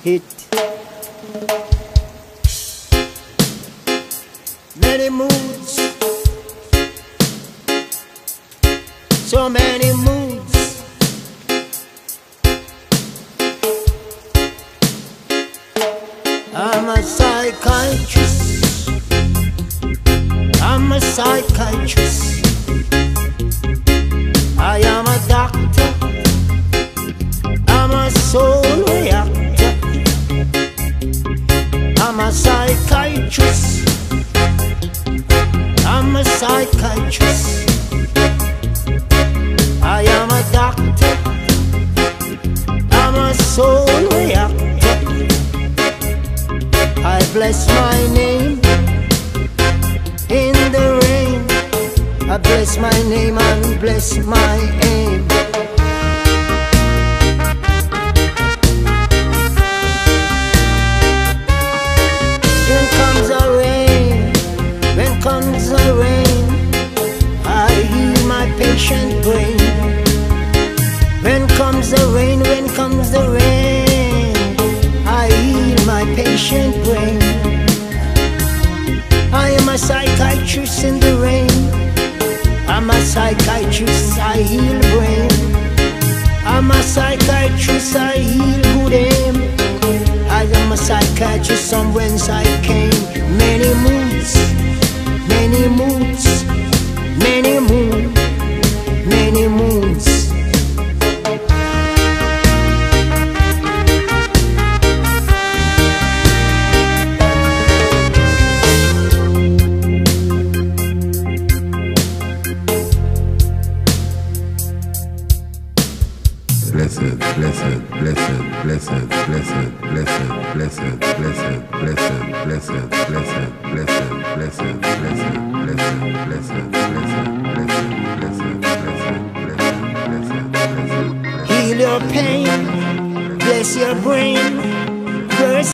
Hit many moods, so many moods. I'm a psychiatrist. I'm a psychiatrist. I am a doctor. I'm a soul reactor. I'm a psychiatrist. I'm a psychiatrist. I am a doctor. I'm a soul reactor. I bless my name in the rain. I bless my name and bless my aim. When comes the rain, when comes the rain, I heal my patient brain. When comes the rain, when comes the rain, I heal my patient brain. I am a psychiatrist in the rain. I'm a psychiatrist, I heal brain. I'm a psychiatrist, I heal good aim. I am a psychiatrist from whence I came. Many moods, many moods, many moons, many moons. Blessed, blessed, blessed, blessed, blessed, blessed, blessed, blessed, blessed, blessed, blessed, blessed, blessed, blessed, blessed, blessed, blessed, blessed. Heal your pain, bless your brain.